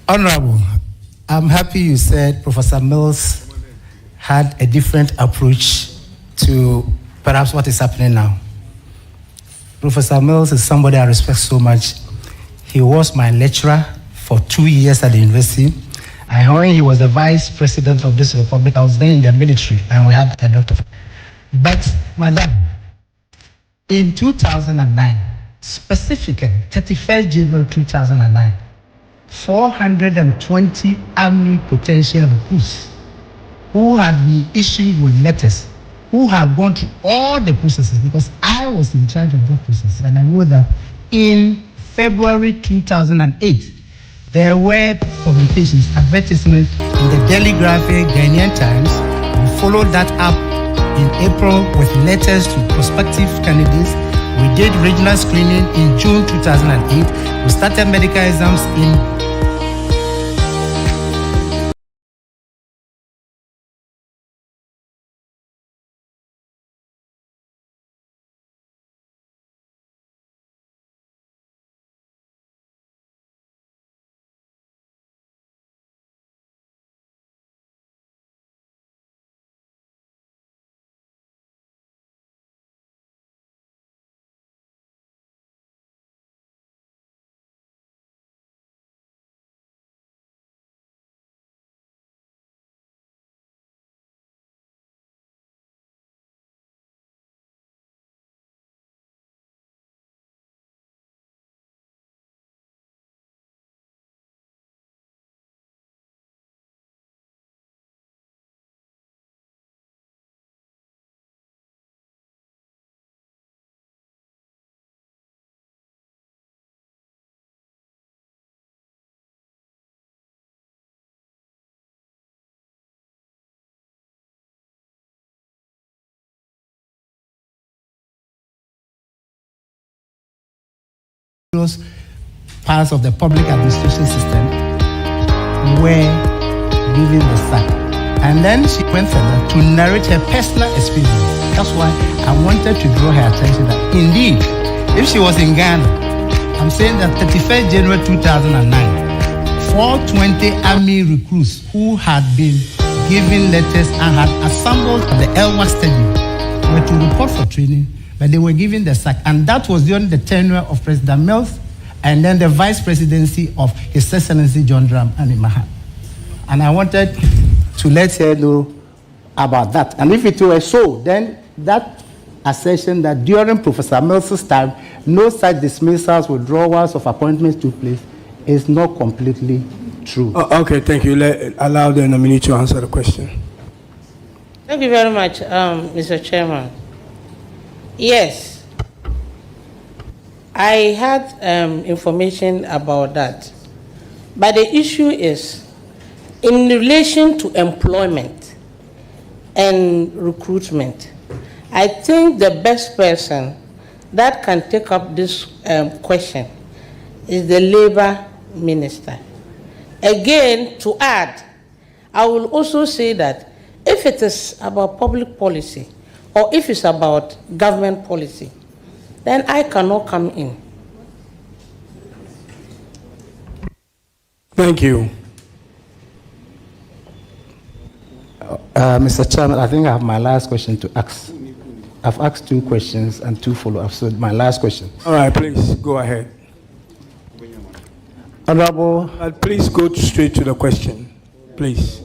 Honorable, I'm happy you said Professor Mills had a different approach to perhaps what is happening now. Professor Mills is somebody I respect so much. He was my lecturer for 2 years at the university. And when he was the vice president of this republic, I was then in the military, and we had a lot of. But, madam, in 2009, specifically, 31st January 2009, 420 army potential recruits who had been issued with letters, who had gone through all the processes, because I was in charge of those processes, and I know that in February 2008, there were publications, advertisements in the Daily Graphic, Ghanaian Times. We followed that up in April with letters to prospective candidates. We did regional screening in June 2008. We started medical exams in those parts of the public administration system were given the sack. And then she went further to narrate her personal experience. That's why I wanted to draw her attention that indeed, if she was in Ghana, I'm saying that 31st January 2009, 420 army recruits who had been given letters and had assembled at the Elwa Stadium were to report for training, but they were given the sack. And that was during the tenure of President Mills and then the vice presidency of His Excellency John Dramani Mahama. And I wanted to let her know about that. And if it were so, then that assertion that during Professor Mills' time, no such dismissals, withdrawals of appointments took place is not completely true. Okay, thank you. Allow the nominee to answer the question. Thank you very much, Mr. Chairman. Yes, I had information about that. But the issue is, in relation to employment and recruitment, I think the best person that can take up this question is the Labor Minister. Again, to add, I will also say that if it is about public policy or if it's about government policy, then I cannot come in. Thank you. Mr. Chairman, I think I have my last question to ask. I've asked 2 questions and 2 follow-ups, so my last question. All right, please, go ahead. Honorable... please go straight to the question, please.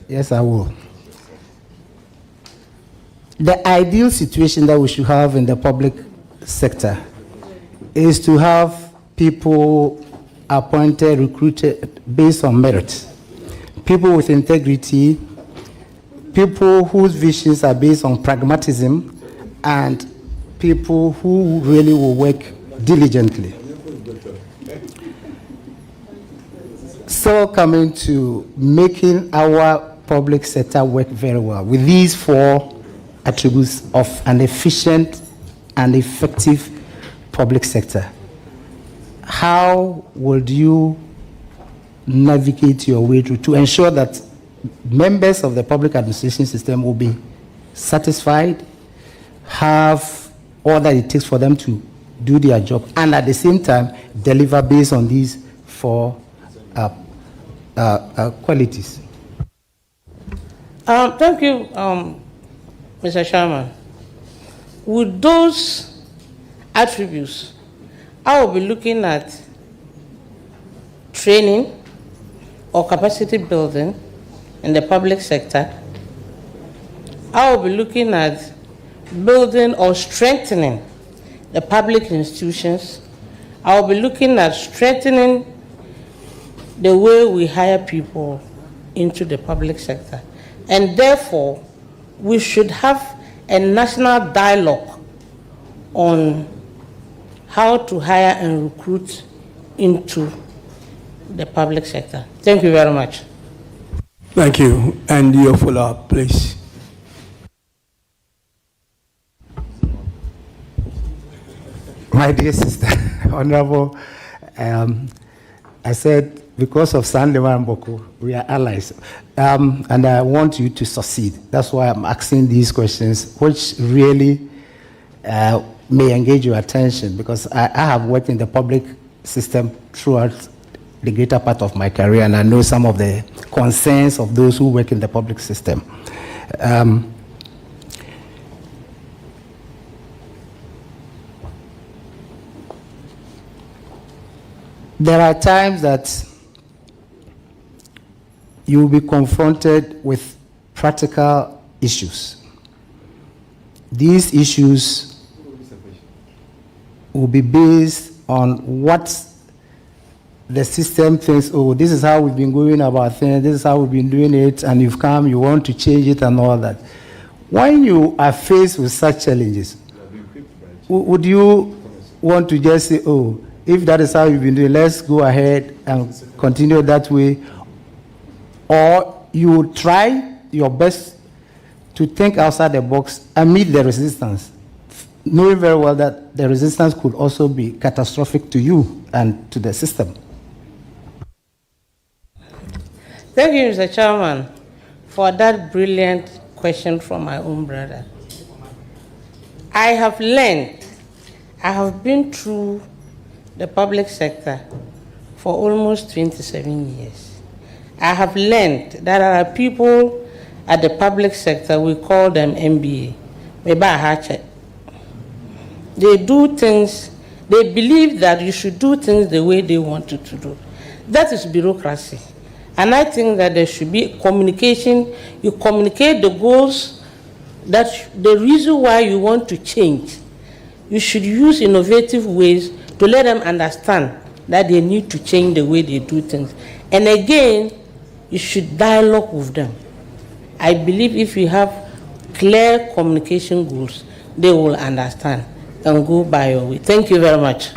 Yes, I will. The ideal situation that we should have in the public sector is to have people appointed, recruited based on merit, people with integrity, people whose visions are based on pragmatism, and people who really will work diligently. So coming to making our public sector work very well with these 4 attributes of an efficient and effective public sector, how would you navigate your way through to ensure that members of the public administration system will be satisfied, have all that it takes for them to do their job, and at the same time deliver based on these 4 qualities. Thank you, Mr. Chairman. With those attributes, I will be looking at training or capacity building in the public sector. I will be looking at building or strengthening the public institutions. I will be looking at strengthening the way we hire people into the public sector. And therefore, we should have a national dialogue on how to hire and recruit into the public sector. Thank you very much. Thank you. And your follow-up, please. My dear sister, Honorable, I said, because of Sandema and Boko, we are allies. And I want you to succeed. That's why I'm asking these questions, which really may engage your attention, because I have worked in the public system throughout the greater part of my career, and I know some of the concerns of those who work in the public system. There are times that you will be confronted with practical issues. These issues will be based on what the system thinks, oh, this is how we've been going about things, this is how we've been doing it, and you've come, you want to change it and all that. When you are faced with such challenges, would you want to just say, oh, if that is how you've been doing, let's go ahead and continue that way? Or you try your best to think outside the box and meet the resistance, knowing very well that the resistance could also be catastrophic to you and to the system? Thank you, Mr. Chairman, for that brilliant question from my own brother. I have learned, I have been through the public sector for almost 27 years. I have learned that there are people at the public sector, we call them MBA. They do things, they believe that you should do things the way they want you to do. That is bureaucracy. And I think that there should be communication. You communicate the goals, that the reason why you want to change. You should use innovative ways to let them understand that they need to change the way they do things. And again, you should dialogue with them. I believe if you have clear communication goals, they will understand and go by your way. Thank you very much.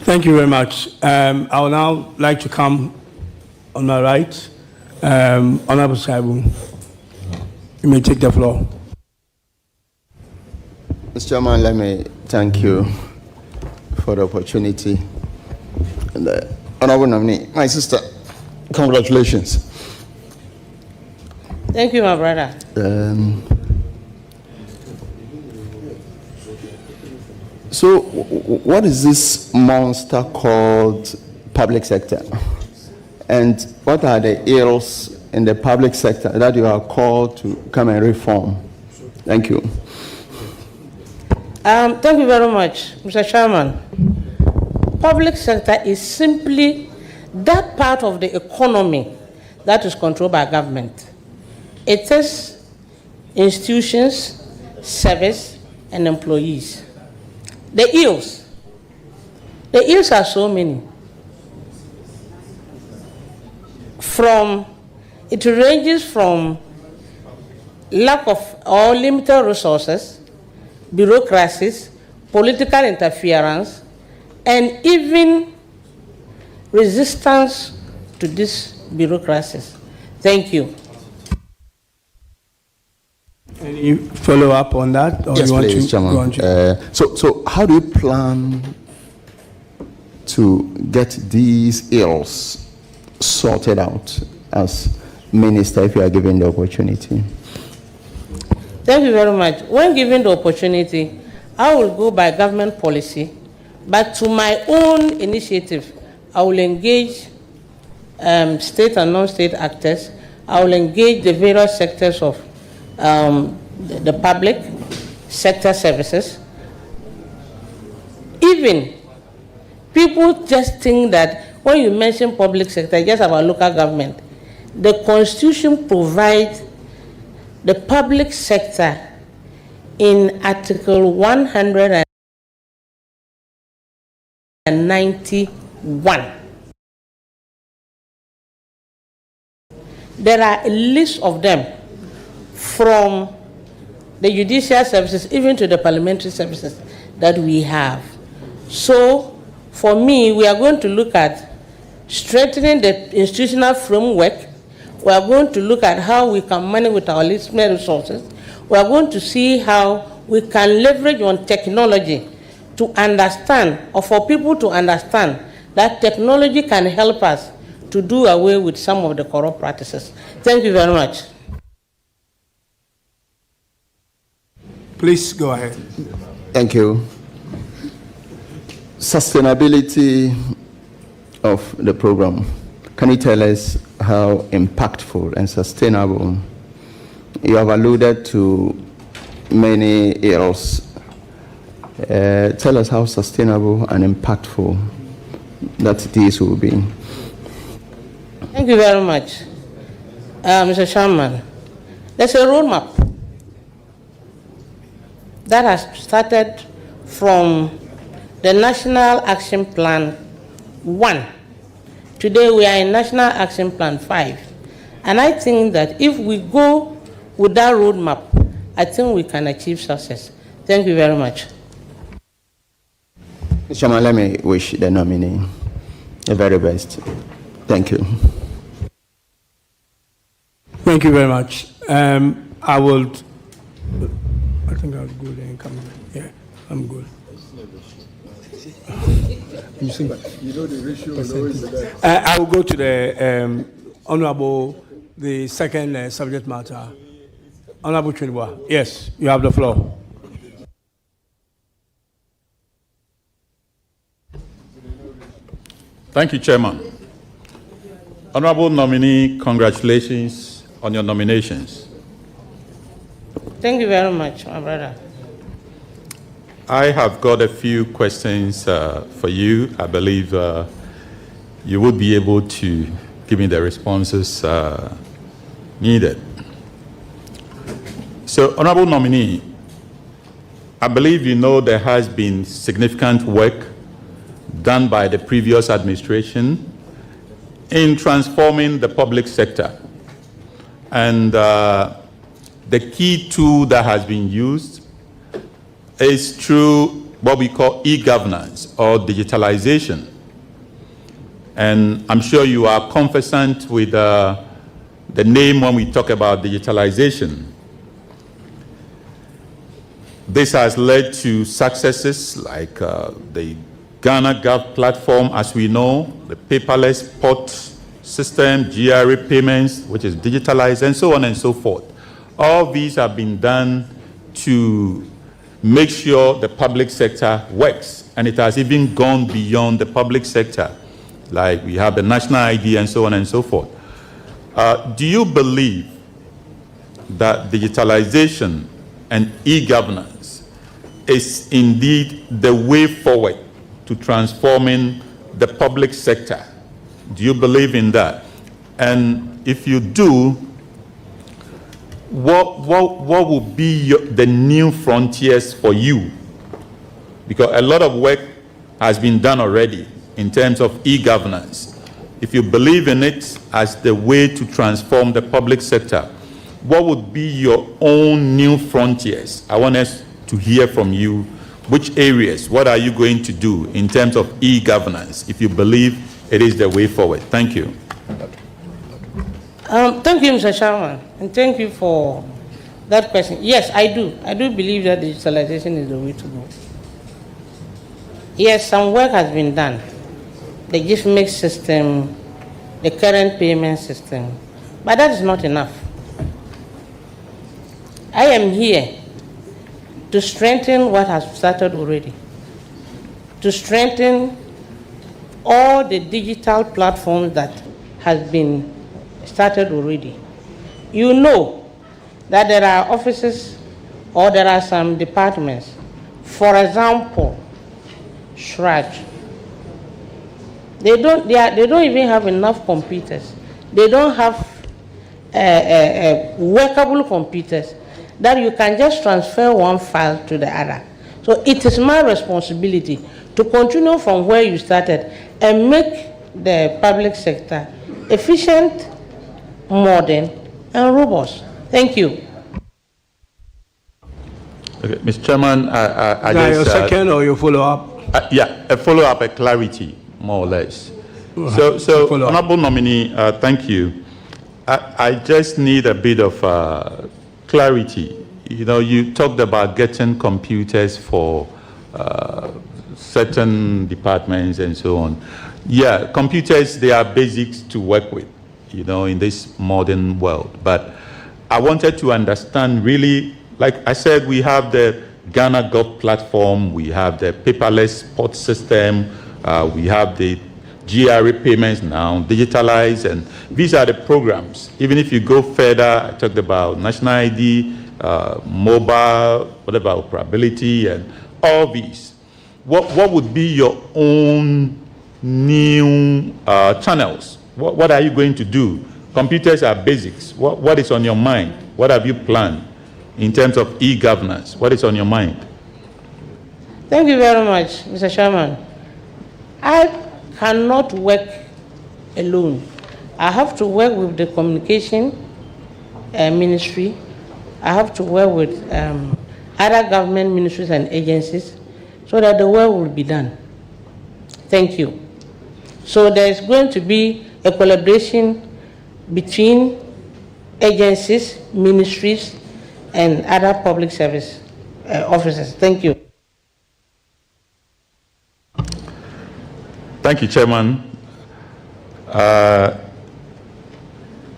Thank you very much. I would now like to come on my right. Honorable Saibu, you may take the floor. Mr. Chairman, let me thank you for the opportunity. And Honorable Nominee, my sister, congratulations. Thank you, my brother. So, what is this monster called public sector? And what are the ills in the public sector that you are called to come and reform? Thank you. Thank you very much, Mr. Chairman. Public sector is simply that part of the economy that is controlled by government. It is institutions, service, and employees. The ills are so many. It ranges from lack of or limited resources, bureaucracies, political interference, and even resistance to these bureaucracies. Thank you. Any follow-up on that? Or Yes, you want please, to Chairman. So how do you plan to get these ills sorted out as minister if you are given the opportunity? Thank you very much. When given the opportunity, I will go by government policy, but to my own initiative, I will engage state and non-state actors. I will engage the various sectors of the public sector services. Even people just think that when you mention public sector, it's just about local government. The Constitution provides the public sector in Article 191. There are a list of them, from the judicial services even to the parliamentary services that we have. So for me, we are going to look at strengthening the institutional framework. We are going to look at how we can manage with our listener resources. We are going to see how we can leverage on technology to understand, or for people to understand, that technology can help us to do away with some of the corrupt practices. Thank you very much. Please go ahead. Thank you. Sustainability of the program. Can you tell us how impactful and sustainable? You have alluded to many ills. Tell us how sustainable and impactful that these will be. Thank you very much, Mr. Chairman. There's a roadmap that has started from the National Action Plan 1. Today we are in National Action Plan 5. And I think that if we go with that roadmap, I think we can achieve success. Thank you very much. Mr. Chairman, let me wish the nominee the very best. Thank you. Thank you very much. I think I'll go there and come back. Yeah, I'm good. You know the ratio will always be there. I will go to the Honorable, the second subject matter. Honorable Chinua, yes, you have the floor. Thank you, Chairman. Honorable nominee, congratulations on your nominations. Thank you very much, my brother. I have got a few questions for you. I believe you would be able to give me the responses needed. So, Honorable nominee, I believe you know there has been significant work done by the previous administration in transforming the public sector. And the key tool that has been used is through what we call e-governance or digitalization. And I'm sure you are conversant with the name when we talk about digitalization. This has led to successes like the Ghana Gov platform, as we know, the paperless port system, GRA payments, which is digitalized, and so on and so forth. All these have been done to make sure the public sector works, and it has even gone beyond the public sector, like we have the national ID and so on and so forth. Do you believe that digitalization and e-governance is indeed the way forward to transforming the public sector? Do you believe in that? And if you do, what will be the new frontiers for you? Because a lot of work has been done already in terms of e-governance. If you believe in it as the way to transform the public sector, what would be your own new frontiers? I want us to hear from you. Which areas, what are you going to do in terms of e-governance if you believe it is the way forward? Thank you. Thank you, Mr. Chairman, and thank you for that question. Yes, I do. I do believe that digitalization is the way to go. Yes, some work has been done. The gift mix system, the current payment system, but that is not enough. I am here to strengthen what has started already, to strengthen all the digital platforms that has been started already. You know that there are offices or there are some departments. For example, Shraj. They don't even have enough computers. They don't have workable computers that you can just transfer one file to the other. So it is my responsibility to continue from where you started and make the public sector efficient, modern, and robust. Thank you. Okay, Mr. Chairman, I Now, your just... second or your follow-up? Yeah, a follow-up, a clarity, more or less. So Honorable Nominee, thank you. I just need a bit of clarity. You know, you talked about getting computers for certain departments and so on. Yeah, computers, they are basics to work with, you know, in this modern world. But I wanted to understand really, like I said, we have the Ghana Gov platform, we have the paperless port system, we have the GRA payments now, digitalized, and these are the programs. Even if you go further, I talked about national ID, mobile, whatever, operability, and all these. What would be your own new channels? What are you going to do? Computers are basics. What is on your mind? What have you planned in terms of e-governance? What is on your mind? Thank you very much, Mr. Chairman. I cannot work alone. I have to work with the communication ministry. I have to work with other government ministries and agencies so that the work will be done. Thank you. So there's going to be a collaboration between agencies, ministries, and other public service officers. Thank you. Thank you, Chairman.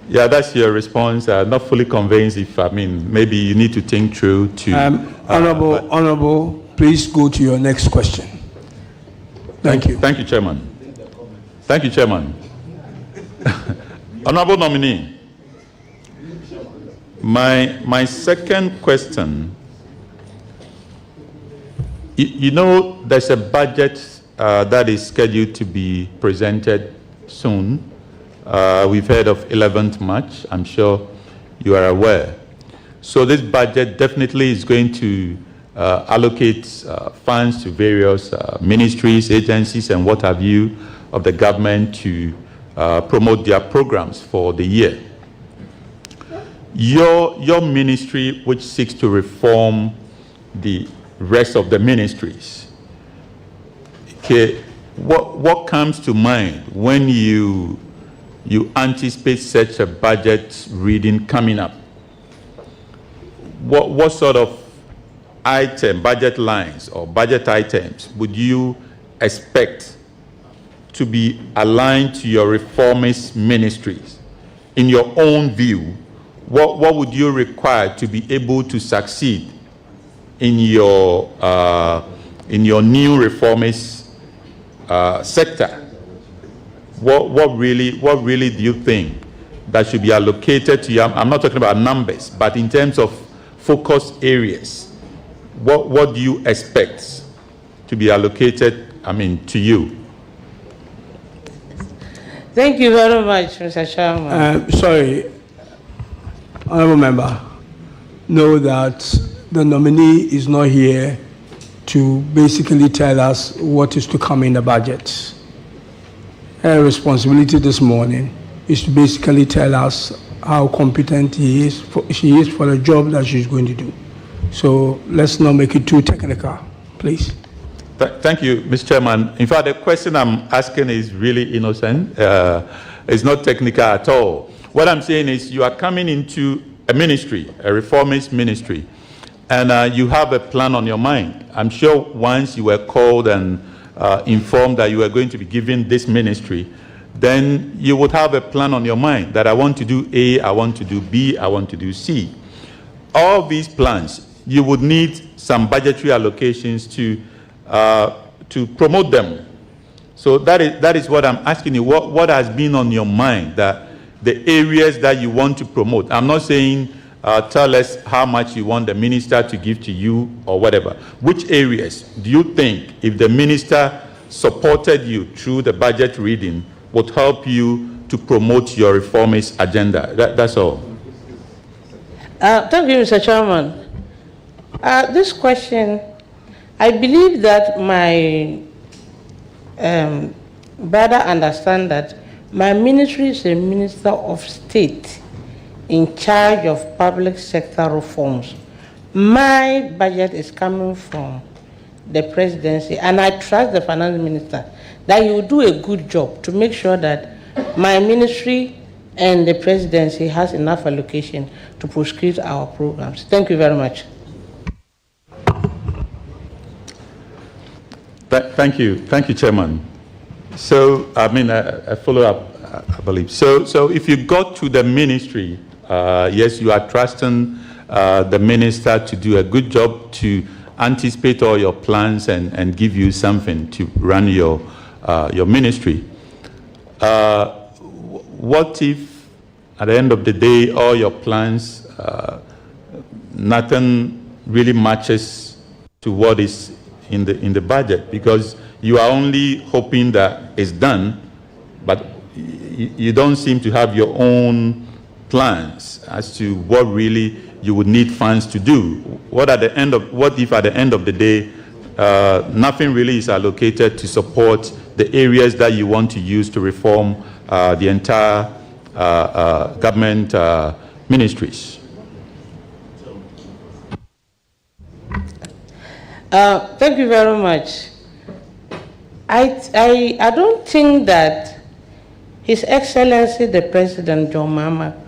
Yeah, that's your response. Not fully convinced if, maybe you need to think through to... Honorable, please go to your next question. Thank you. Thank you, Chairman. Thank you, Chairman. Honorable Nominee, my second question, you know there's a budget that is scheduled to be presented soon. We've heard of 11th March. I'm sure you are aware. So this budget definitely is going to allocate funds to various ministries, agencies, and what have you of the government to promote their programs for the year. Your ministry, which seeks to reform the rest of the ministries, okay, what comes to mind when you anticipate such a budget reading coming up? What sort of budget lines or budget items would you expect to be aligned to your reformist ministries? In your own view, what would you require to be able to succeed in your new reformist sector? What really do you think that should be allocated to you? I'm not talking about numbers, but in terms of focus areas, what do you expect to be allocated, to you? Thank you very much, Mr. Chairman. Sorry, Honorable Member, know that the nominee is not here to basically tell us what is to come in the budget. Her responsibility this morning is to basically tell us how competent she is for the job that she's going to do. So let's not make it too technical, please. Thank you, Mr. Chairman. In fact, the question I'm asking is really innocent. It's not technical at all. What I'm saying is you are coming into a ministry, a reformist ministry, and you have a plan on your mind. I'm sure once you were called and informed that you were going to be given this ministry, then you would have a plan on your mind that I want to do A, I want to do B, I want to do C. All these plans, you would need some budgetary allocations to promote them. So that is what I'm asking you. What has been on your mind, that the areas that you want to promote? I'm not saying tell us how much you want the minister to give to you or whatever. Which areas do you think, if the minister supported you through the budget reading, would help you to promote your reformist agenda? That's all. Thank you, Mr. Chairman. This question, I believe that my brother understands that my ministry is a minister of state in charge of public sector reforms. My budget is coming from the presidency, and I trust the finance minister that he will do a good job to make sure that my ministry and the presidency has enough allocation to prosecute our programs. Thank you very much. Thank you, Chairman. So, I mean, a follow-up, I believe. So if you got to the ministry, yes, you are trusting the minister to do a good job to anticipate all your plans and give you something to run your ministry. What if, at the end of the day, all your plans, nothing really matches to what is in the budget, because you are only hoping that it's done, but you don't seem to have your own plans as to what really you would need funds to do. What if at the end of the day, nothing really is allocated to support the areas that you want to use to reform the entire government ministries? Thank you very much. I don't think that His Excellency the President John Mahama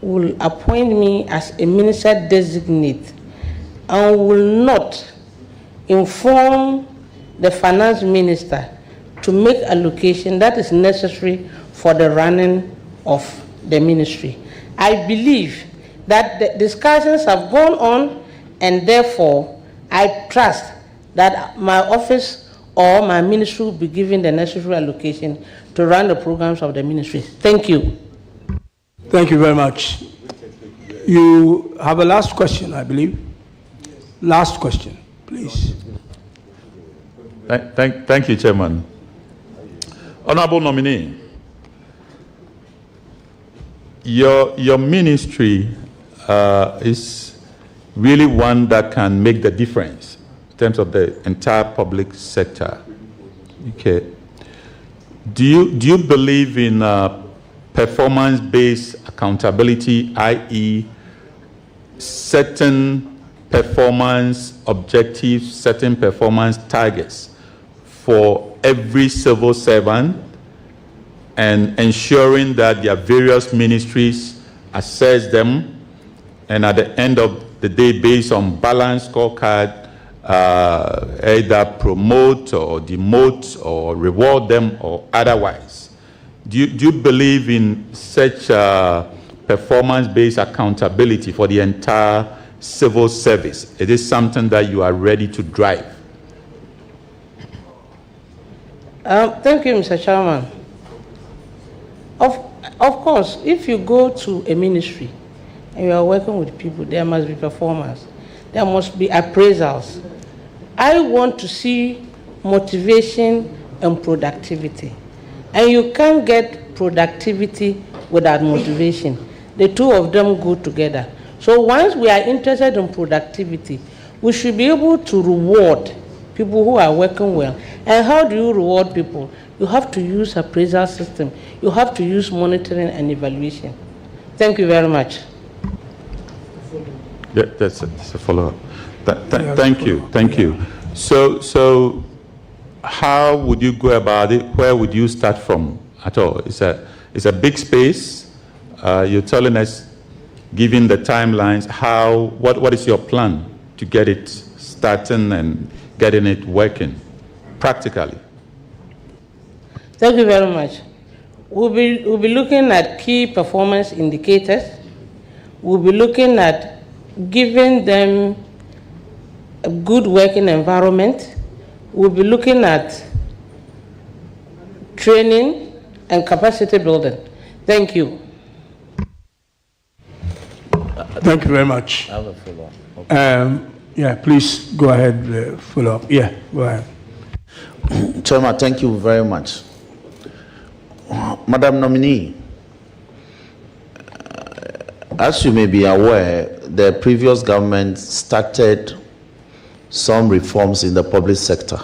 will appoint me as a minister-designate and will not inform the finance minister to make allocation that is necessary for the running of the ministry. I believe that the discussions have gone on, and therefore I trust that my office or my ministry will be given the necessary allocation to run the programs of the ministry. Thank you. Thank you very much. You have a last question, I believe. Last question, please. Thank you, Chairman. Honorable nominee, your ministry is really one that can make the difference in terms of the entire public sector. Okay. Do you believe in performance-based accountability, i.e., certain performance objectives, certain performance targets for every civil servant, and ensuring that their various ministries assess them, and at the end of the day, based on balanced scorecard, either promote or demote or reward them or otherwise? Do you believe in such performance-based accountability for the entire civil service? It is something that you are ready to drive? Thank you, Mr. Chairman. Of course, if you go to a ministry and you are working with people, there must be performance. There must be appraisals. I want to see motivation and productivity. And you can't get productivity without motivation. The two of them go together. So once we are interested in productivity, we should be able to reward people who are working well. And how do you reward people? You have to use appraisal system. You have to use monitoring and evaluation. Thank you very much. Yeah, that's a follow-up. Thank you. So how would you go about it? Where would you start from at all? It's a big space. You're telling us, given the timelines, what is your plan to get it starting and getting it working practically? Thank you very much. We'll be looking at key performance indicators. We'll be looking at giving them a good working environment. We'll be looking at training, and capacity building. Thank you. Thank you very much. I have a follow-up. Yeah, please go ahead, follow up. Yeah, go ahead. Chairman, thank you very much. Madam Nominee, as you may be aware, the previous government started some reforms in the public sector.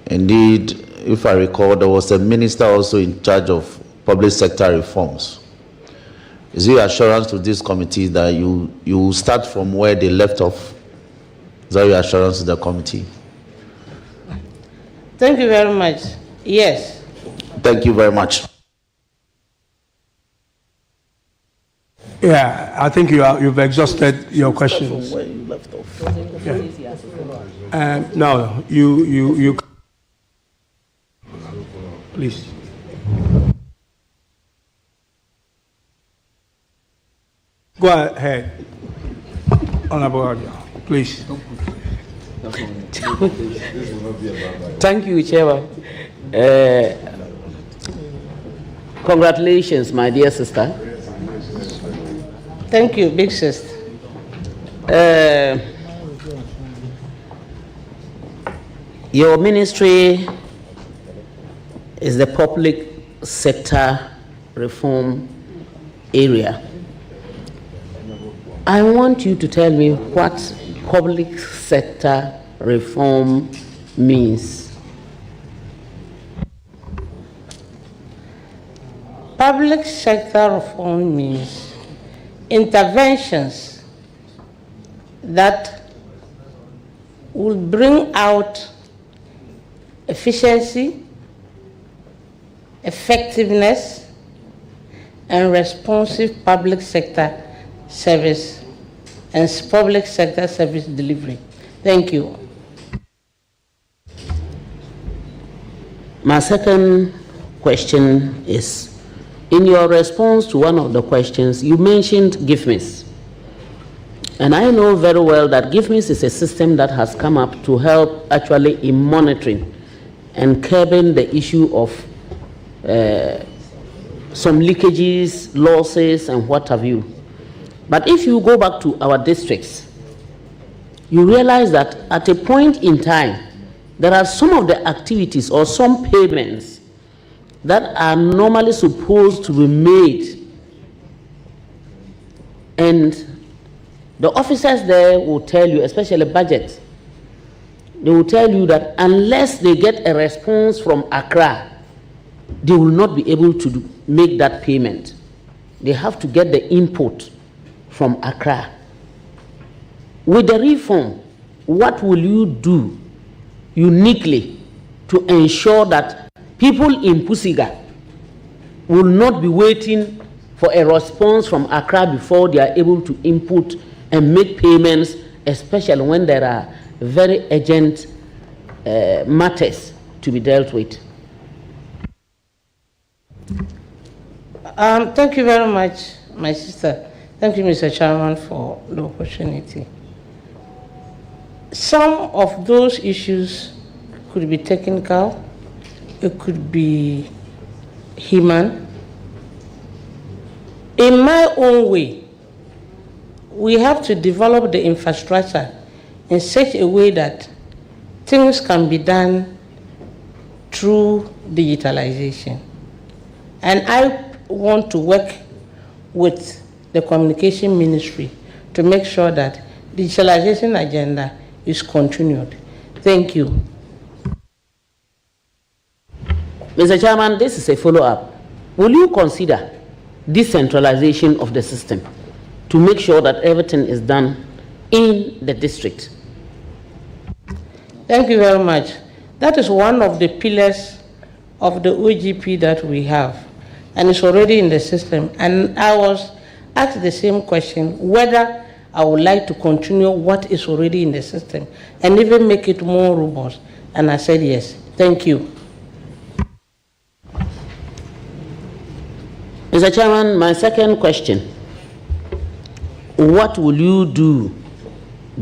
Indeed, if I recall, there was a minister also in charge of public sector reforms. Is your assurance to this committee that you start from where they left off? Is that your assurance to the committee? Thank you very much. Yes. Thank you very much. Yeah, I think you've exhausted your questions. Where you left off. No, you please. Go ahead, Honorable Brogya, please. Thank you, Chairman. Congratulations, my dear sister. Thank you, big sister. Your ministry is the public sector reform area. I want you to tell me what public sector reform means. Public sector reform means interventions that will bring out efficiency, effectiveness, and responsive public sector service and public sector service delivery. Thank you. My second question is, in your response to one of the questions, you mentioned GIFMIS. And I know very well that GIFMIS is a system that has come up to help actually in monitoring and curbing the issue of some leakages, losses, and what have you. But if you go back to our districts, you realize that at a point in time, there are some of the activities or some payments that are normally supposed to be made, and the officers there will tell you, especially budget, they will tell you that unless they get a response from Accra, they will not be able to make that payment. They have to get the input from Accra. With the reform, what will you do uniquely to ensure that people in Pusiga will not be waiting for a response from Accra before they are able to input and make payments, especially when there are very urgent matters to be dealt with? Thank you very much, my sister. Thank you, Mr. Chairman, for the opportunity. Some of those issues could be technical, it could be human. In my own way, we have to develop the infrastructure in such a way that things can be done through digitalization. And I want to work with the Communication Ministry to make sure that digitalization agenda is continued. Thank you. Mr. Chairman, this is a follow-up. Will you consider decentralization of the system to make sure that everything is done in the district? Thank you very much. That is one of the pillars of the OGP that we have, and it's already in the system. And I was asked the same question, whether I would like to continue what is already in the system and even make it more robust. And I said yes. Thank you. Mr. Chairman, my second question: what will you do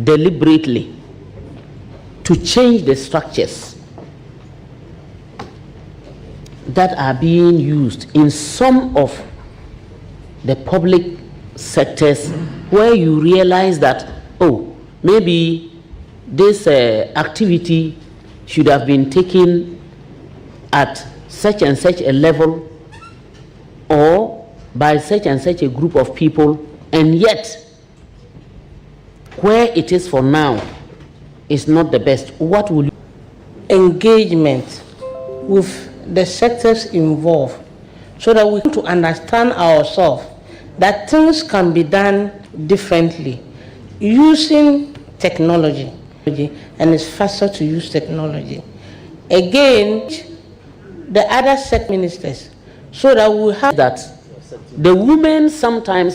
deliberately to change the structures that are being used in some of the public sectors where you realize that, oh, maybe this activity should have been taken at such and such a level or by such and such a group of people, and yet where it is for now is not the best. What will you engagement with the sectors involved so that we can to understand ourselves that things can be done differently using technology, and it's faster to use technology. Again, the other sect ministers, so that we have that the women sometimes